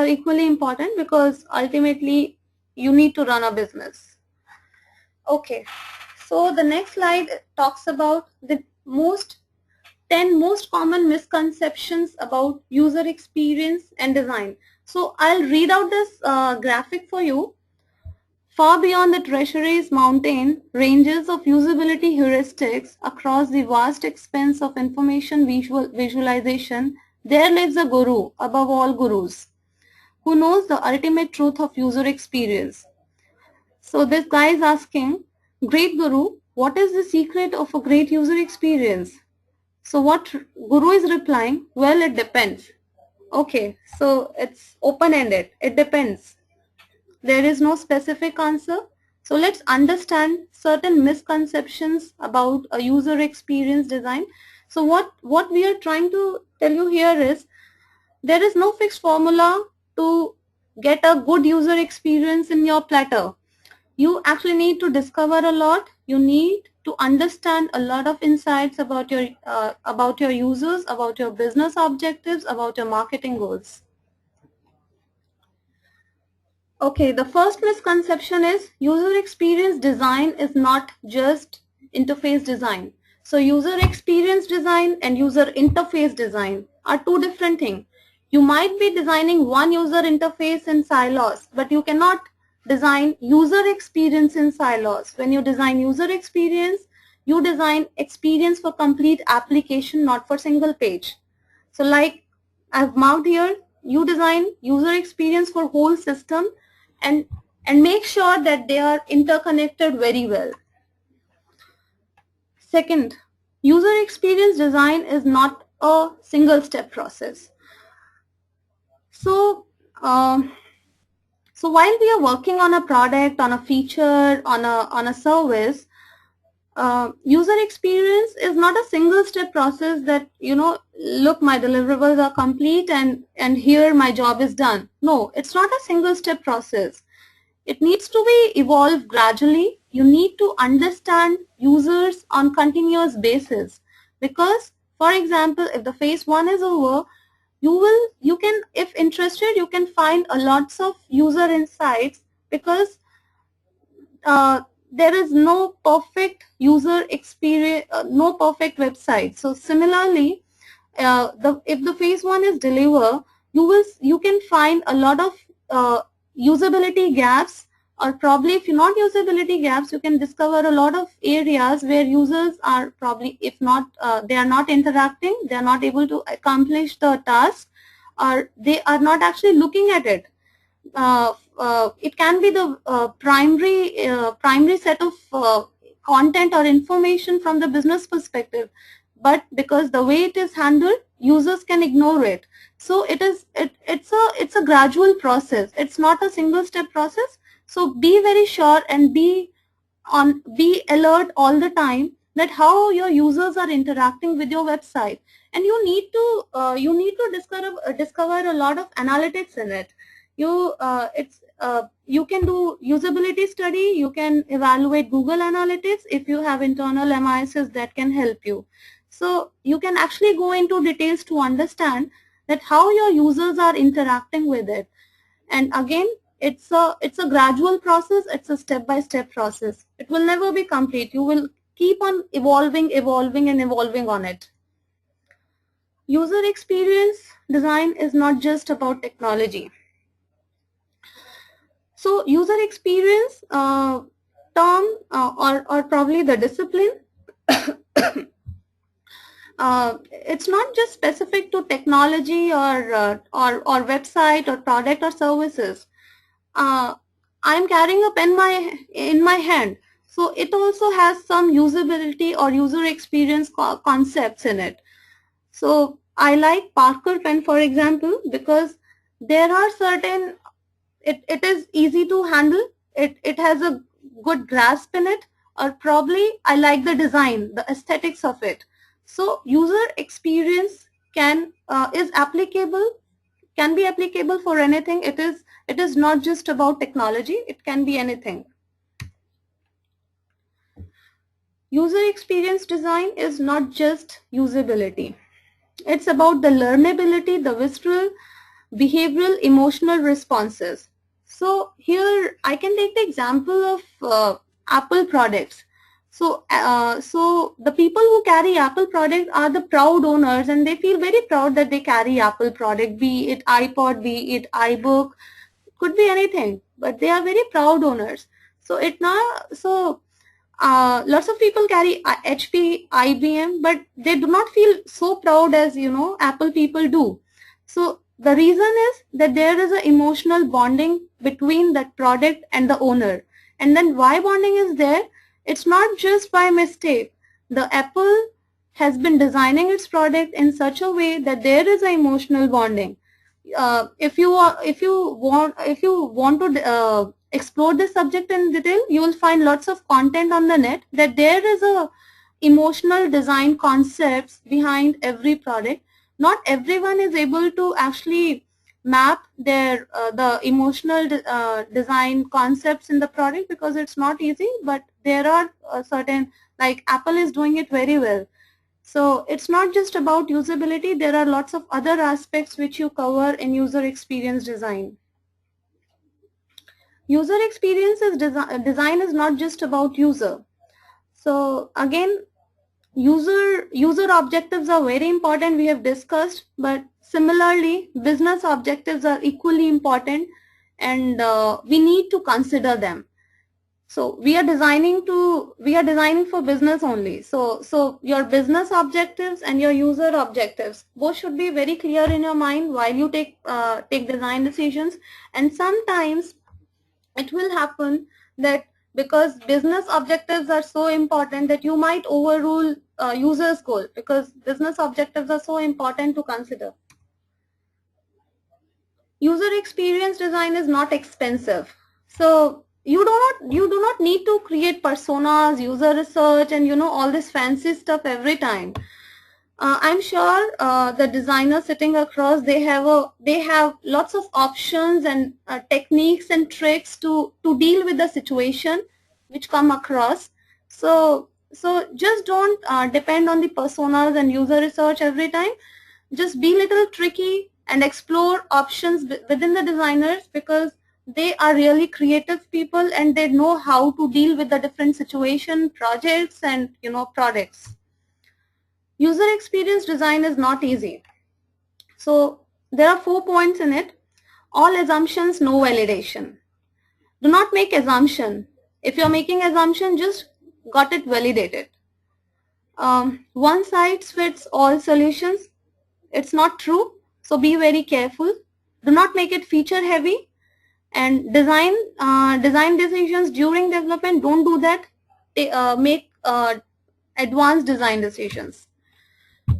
are equally important because ultimately you need to run a business. Okay, so the next slide talks about the 10 most common misconceptions about user experience and design. So I'll read out this graphic for you. Far beyond the treasury's mountain ranges of usability heuristics across the vast expanse of information visualization, there lives a guru above all gurus who knows the ultimate truth of user experience. So this guy is asking, great guru, what is the secret of a great user experience? So what guru is replying? Well, it depends. Okay, so it's open-ended. It depends. There is no specific answer. So let's understand certain misconceptions about a user experience design. So what we are trying to tell you here is there is no fixed formula to get a good user experience in your platter. You actually need to discover a lot. You need to understand a lot of insights about your users, about your business objectives, about your marketing goals. Okay, the first misconception is user experience design is not just interface design. So user experience design and user interface design are two different things. You might be designing one user interface in silos, but you cannot design user experience in silos. When you design user experience, you design experience for complete application, not for single page. So like I've marked here, you design user experience for whole system and make sure that they are interconnected very well. Second, user experience design is not a single step process. So while we are working on a product, on a feature, on a service, user experience is not a single step process that, look, my deliverables are complete and here my job is done. No, it's not a single step process. It needs to be evolved gradually. You need to understand users on continuous basis because, for example, if the phase 1 is over, you can, if interested, you can find a lots of user insights because there is no perfect user experience, no perfect website. So similarly, if the phase 1 is delivered, you can find a lot of usability gaps, or probably if you're not usability gaps, you can discover a lot of areas where users are probably, if not, they are not interacting, they are not able to accomplish the task, or they are not actually looking at it. It can be the primary set of content or information from the business perspective, but because the way it is handled, users can ignore it. So it's a gradual process. It's not a single step process. So be very sure and be alert all the time that how your users are interacting with your website, and you need to discover a lot of analytics in it. You can do usability study, you can evaluate Google Analytics if you have internal MISs that can help you. So you can actually go into details to understand that how your users are interacting with it. And again, it's a gradual process, it's a step-by-step process. It will never be complete. You will keep on evolving and evolving on it. User experience design is not just about technology. So user experience term or probably the discipline, it's not just specific to technology or website or product or services. I'm carrying a pen in my hand, so it also has some usability or user experience concepts in it. So I like Parker pen, for example, because there are certain, it is easy to handle, it has a good grasp in it, or probably I like the design, the aesthetics of it. So user experience can be applicable for anything. It is not just about technology, it can be anything. User experience design is not just usability. It's about the learnability, the behavioral emotional responses. So here I can take the example of Apple products. So the people who carry Apple product are the proud owners, and they feel very proud that they carry Apple product, be it iPod, be it iBook, could be anything, but they are very proud owners. So lots of people carry HP, IBM, but they do not feel so proud as Apple people do. So the reason is that there is an emotional bonding between that product and the owner. And then why bonding is there? It's not just by mistake. The Apple has been designing its product in such a way that there is an emotional bonding. If you want to explore this subject in detail, you will find lots of content on the net that there is a emotional design concepts behind every product. Not everyone is able to actually map their the emotional design concepts in the product, because it's not easy, but there are certain, like Apple is doing it very well. So it's not just about usability, there are lots of other aspects which you cover in user experience design. User experience design is not just about user. So again, user objectives are very important, we have discussed, but similarly business objectives are equally important, and we need to consider them. So we are designing for business only. So your business objectives and your user objectives both should be very clear in your mind while you take design decisions. And sometimes it will happen that because business objectives are so important that you might overrule user's goal, because business objectives are so important to consider. User experience design is not expensive. So you do not need to create personas, user research, and all this fancy stuff every time. I'm sure the designers sitting across, they have lots of options and techniques and tricks to deal with the situation which come across. So just don't depend on the personas and user research every time. Just be little tricky and explore options within the designers, because they are really creative people and they know how to deal with the different situation, projects, and products. User experience design is not easy. So there are 4 points in it. All assumptions, no validation. Do not make assumption. If you're making assumption, just got it validated. One size fits all solutions. It's not true. So be very careful. Do not make it feature heavy. And design decisions during development, don't do that. Make advanced design decisions.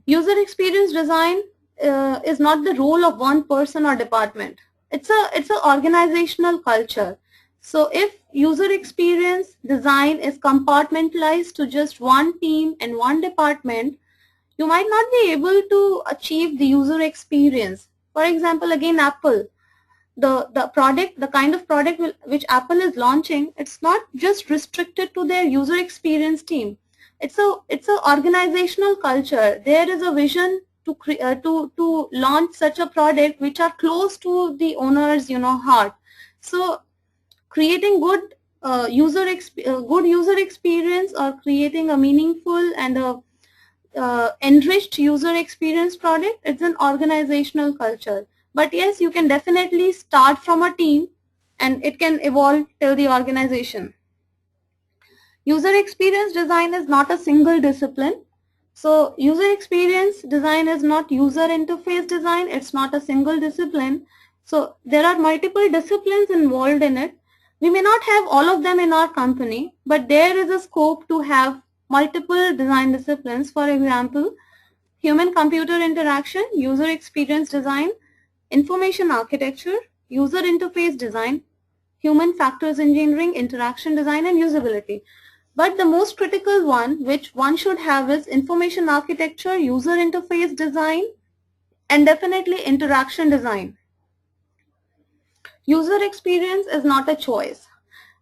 User experience design is not the role of one person or department. It's a organizational culture. So if user experience design is compartmentalized to just one team and one department, you might not be able to achieve the user experience. For example, again, Apple, the kind of product which Apple is launching, it's not just restricted to their user experience team. It's a organizational culture. There is a vision to launch such a product which are close to the owner's heart. So creating good user experience, or creating a meaningful and a enriched user experience product, it's an organizational culture. But yes, you can definitely start from a team and it can evolve till the organization. User experience design is not a single discipline. So user experience design is not user interface design. It's not a single discipline. So there are multiple disciplines involved in it. We may not have all of them in our company, but there is a scope to have multiple design disciplines. For example, human-computer interaction, user experience design, information architecture, user interface design, human factors engineering, interaction design, and usability. But the most critical one which one should have is information architecture, user interface design, and definitely interaction design. User experience is not a choice.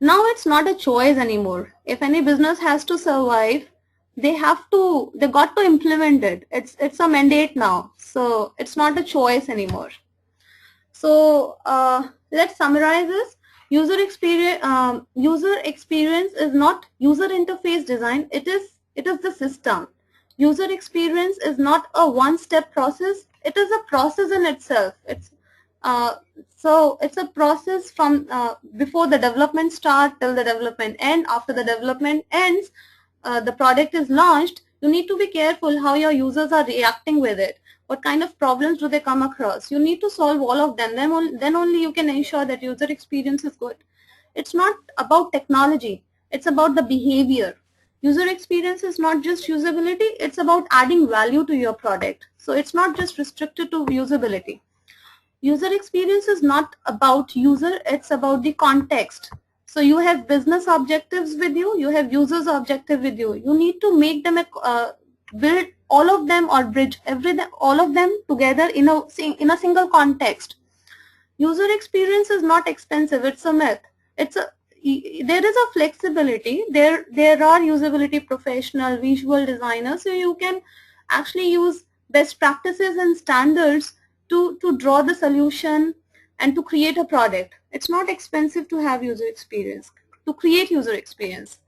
Now it's not a choice anymore. If any business has to survive, they got to implement it. It's a mandate now. So it's not a choice anymore. So let's summarize this. User experience is not user interface design. It is the system. User experience is not a one-step process. It is a process in itself. So it's a process from before the development start till the development end. After the development ends, the product is launched. You need to be careful how your users are reacting with it. What kind of problems do they come across? You need to solve all of them. Then only you can ensure that user experience is good. It's not about technology. It's about the behavior. User experience is not just usability. It's about adding value to your product. So it's not just restricted to usability. User experience is not about user. It's about the context. So you have business objectives with you. You have users objective with you. You need to make them build all of them or bridge all of them together in a single context. User experience is not expensive. It's a myth. There is a flexibility. There are usability professional, visual designers, so you can actually use best practices and standards to draw the solution and to create a product. It's not expensive to have user experience, to create user experience.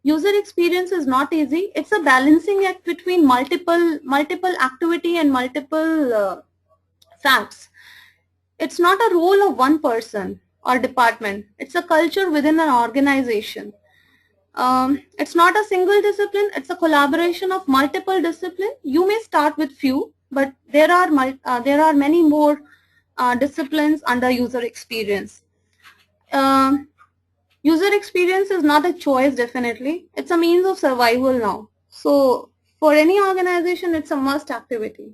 User experience is not easy. It's a balancing act between multiple activity and multiple facts. It's not a role of one person or department. It's a culture within an organization. It's not a single discipline. It's a collaboration of multiple disciplines. You may start with few, but there are many more disciplines under user experience. User experience is not a choice, definitely. It's a means of survival now. So for any organization, it's a must activity.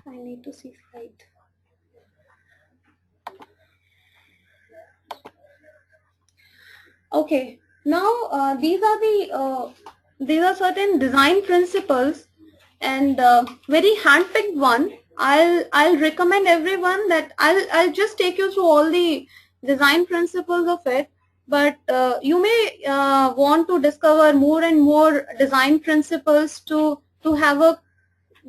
I need to see slide. Okay, now these are certain design principles, and very handpicked one. I'll recommend everyone that I'll just take you through all the design principles of it, but you may want to discover more and more design principles to have a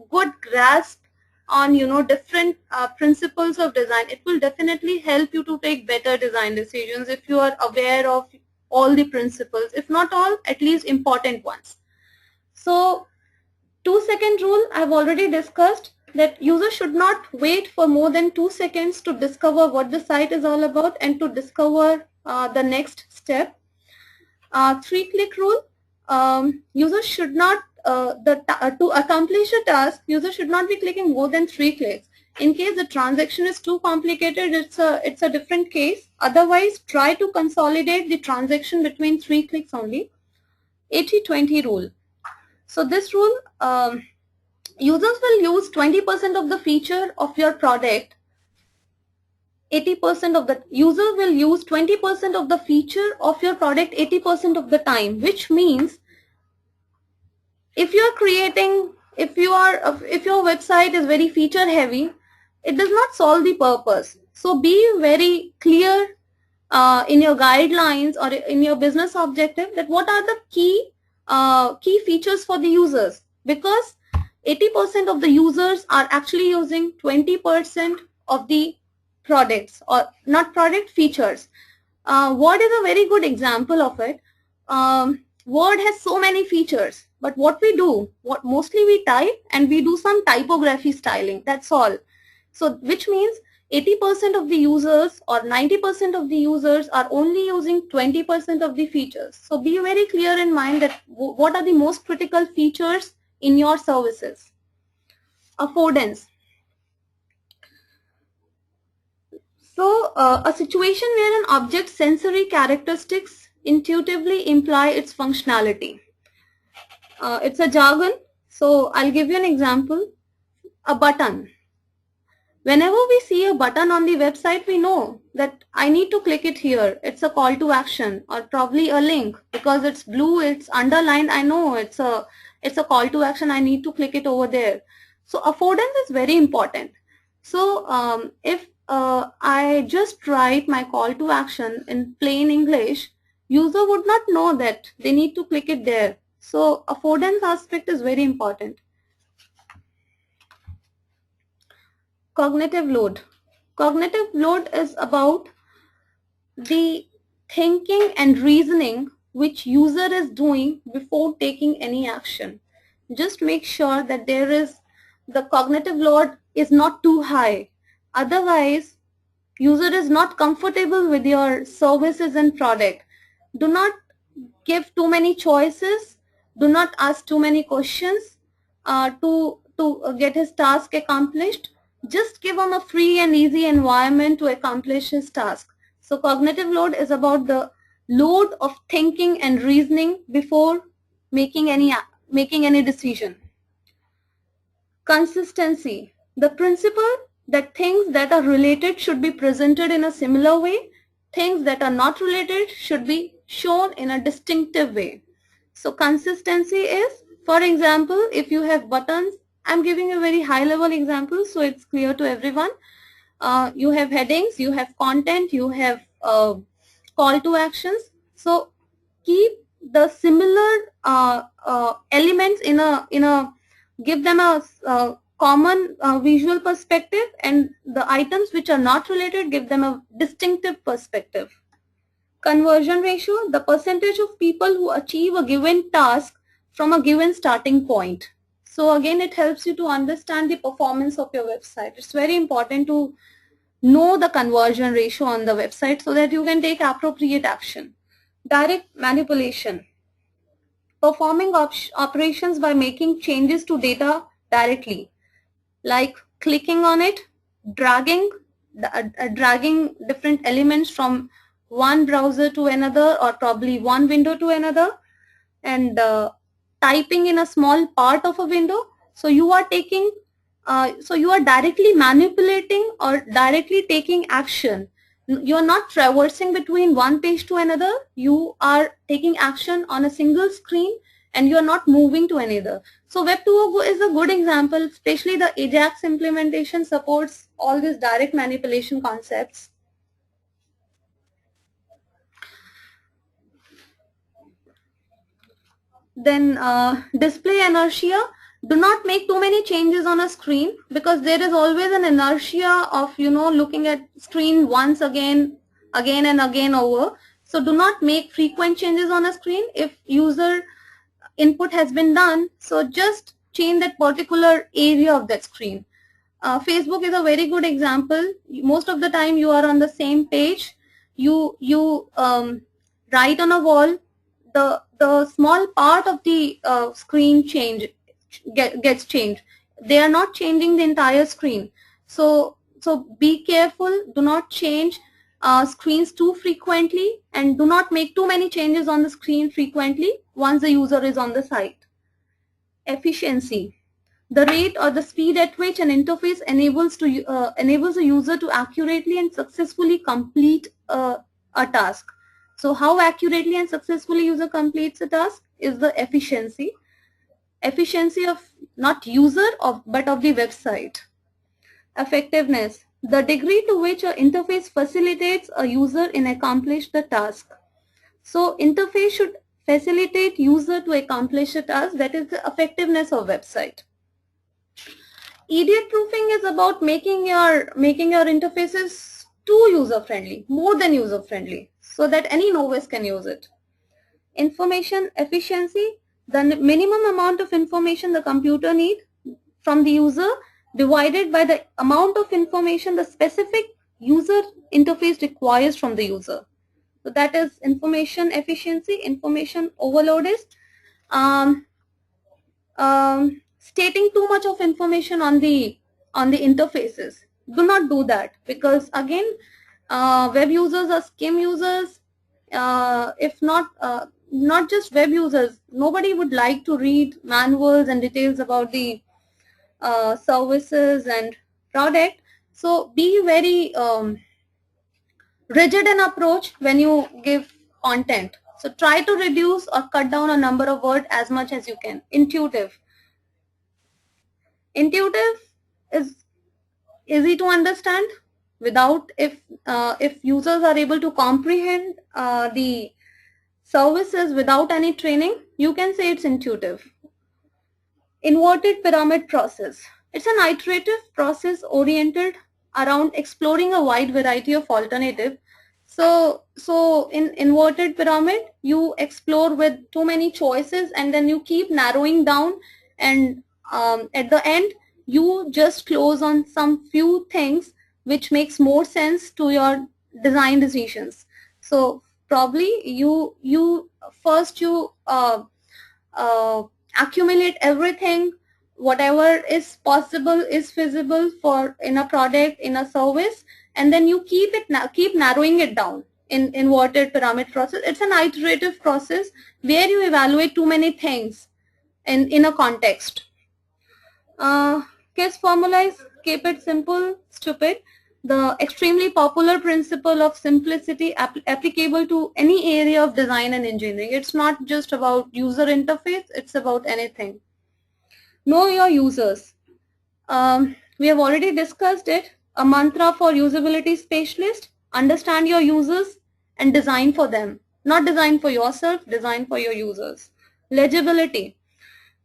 good grasp on different principles of design. It will definitely help you to take better design decisions if you are aware of all the principles, if not all, at least important ones. So 2-second rule I've already discussed, that user should not wait for more than 2 seconds to discover what the site is all about and to discover the next step. 3-click rule, user should not to accomplish a task, user should not be clicking more than 3 clicks. In case the transaction is too complicated, it's a different case. Otherwise, try to consolidate the transaction between 3 clicks only. 80-20 rule. So this rule, users will use 20% of the feature of your product. 80% of the user will use 20% of the feature of your product 80% of the time, which means if your website is very feature heavy, it does not solve the purpose. So be very clear in your guidelines or in your business objective that what are the key features for the users, because 80% of the users are actually using 20% of the products, or not product, features. Word is a very good example of it. Word has so many features, but what we do, mostly we type and we do some typography styling, that's all. So which means 80% of the users or 90% of the users are only using 20% of the features. So be very clear in mind that what are the most critical features in your services. Affordance. So a situation where an object's sensory characteristics intuitively imply its functionality. It's a jargon, so I'll give you an example. A button. Whenever we see a button on the website, we know that I need to click it here. It's a call to action, or probably a link, because it's blue, it's underlined. I know it's a call to action. I need to click it over there. So affordance is very important. So if I just write my call to action in plain English, user would not know that they need to click it there. So affordance aspect is very important. Cognitive load. Cognitive load is about the thinking and reasoning which user is doing before taking any action. Just make sure that the cognitive load is not too high. Otherwise, user is not comfortable with your services and product. Do not give too many choices. Do not ask too many questions to get his task accomplished. Just give him a free and easy environment to accomplish his task. So cognitive load is about the load of thinking and reasoning before making any decision. Consistency. The principle that things that are related should be presented in a similar way. Things that are not related should be shown in a distinctive way. So consistency is, for example, if you have buttons, I'm giving a very high level example so it's clear to everyone. You have headings, you have content, you have call to actions. So keep the similar elements give them a common visual perspective, and the items which are not related, give them a distinctive perspective. Conversion ratio, the percentage of people who achieve a given task from a given starting point. So again, it helps you to understand the performance of your website. It's very important to know the conversion ratio on the website so that you can take appropriate action. Direct manipulation. Performing operations by making changes to data directly, like clicking on it, dragging different elements from one browser to another, or probably one window to another, and typing in a small part of a window. So you are directly manipulating or directly taking action. You are not traversing between one page to another. You are taking action on a single screen and you are not moving to another. So Web2 is a good example, especially the Ajax implementation supports all these direct manipulation concepts. Then display inertia. Do not make too many changes on a screen, because there is always an inertia of looking at screen once again and again over. So do not make frequent changes on a screen. If user input has been done, so just change that particular area of that screen. Facebook is a very good example. Most of the time you are on the same page. You write on a wall, the small part of the screen gets changed. They are not changing the entire screen. So be careful. Do not change screens too frequently, and do not make too many changes on the screen frequently once the user is on the site. Efficiency. The rate or the speed at which an interface enables a user to accurately and successfully complete a task. So how accurately and successfully user completes a task is the efficiency. Efficiency of not user but of the website. Effectiveness. The degree to which an interface facilitates a user in accomplish the task. So interface should facilitate user to accomplish a task. That is the effectiveness of website. Idiot proofing is about making your interfaces too user friendly, more than user friendly, so that any novice can use it. Information efficiency, the minimum amount of information the computer needs from the user divided by the amount of information the specific user interface requires from the user. So that is information efficiency. Information overload is stating too much of information on the interfaces. Do not do that, because again web users are skim users. If not just web users, nobody would like to read manuals and details about the services and product. So be very rigid in approach when you give content. So try to reduce or cut down a number of words as much as you can. Intuitive. Intuitive is easy to understand. If users are able to comprehend the services without any training, you can say it's intuitive. Inverted pyramid process. It's an iterative process oriented around exploring a wide variety of alternatives. So in inverted pyramid, you explore with too many choices and then you keep narrowing down, and at the end you just close on some few things which makes more sense to your design decisions. So probably you first accumulate everything, whatever is possible, is feasible for in a product, in a service, and then you keep narrowing it down in inverted pyramid process. It's an iterative process where you evaluate too many things in a context. Case formula is keep it simple, stupid. The extremely popular principle of simplicity applicable to any area of design and engineering. It's not just about user interface, it's about anything. Know your users. We have already discussed it. A mantra for usability specialist: understand your users and design for them. Not design for yourself, design for your users. Legibility.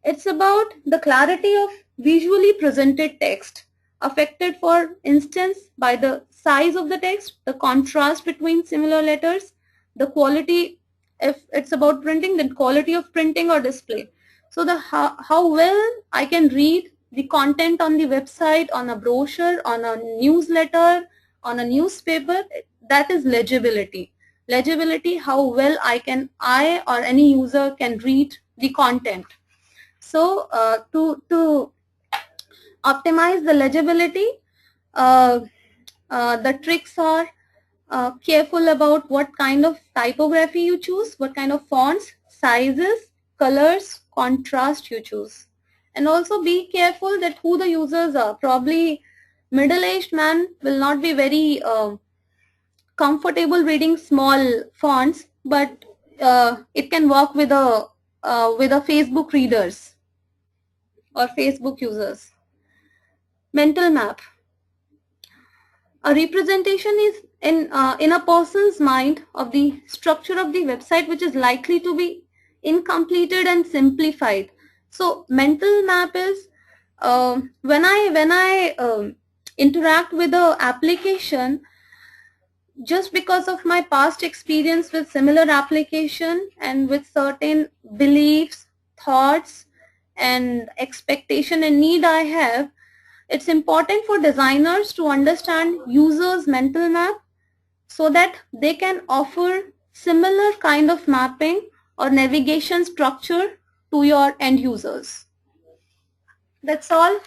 It's about the clarity of visually presented text, affected for instance by the size of the text, the contrast between similar letters, the quality, if it's about printing, then quality of printing or display. So the how well I can read the content on the website, on a brochure, on a newsletter, on a newspaper, that is legibility. Legibility, how well I or any user can read the content. So to optimize the legibility, the tricks are careful about what kind of typography you choose, what kind of fonts, sizes, colors, contrast you choose. And also be careful that who the users are. Probably middle-aged man will not be very comfortable reading small fonts, but it can work with a Facebook readers or Facebook users. Mental map. A representation is in a person's mind of the structure of the website which is likely to be incompleted and simplified. So mental map is when I interact with the application, just because of my past experience with similar application and with certain beliefs, thoughts, and expectation and need I have, it's important for designers to understand users' mental map so that they can offer similar kind of mapping or navigation structure to your end users. That's all.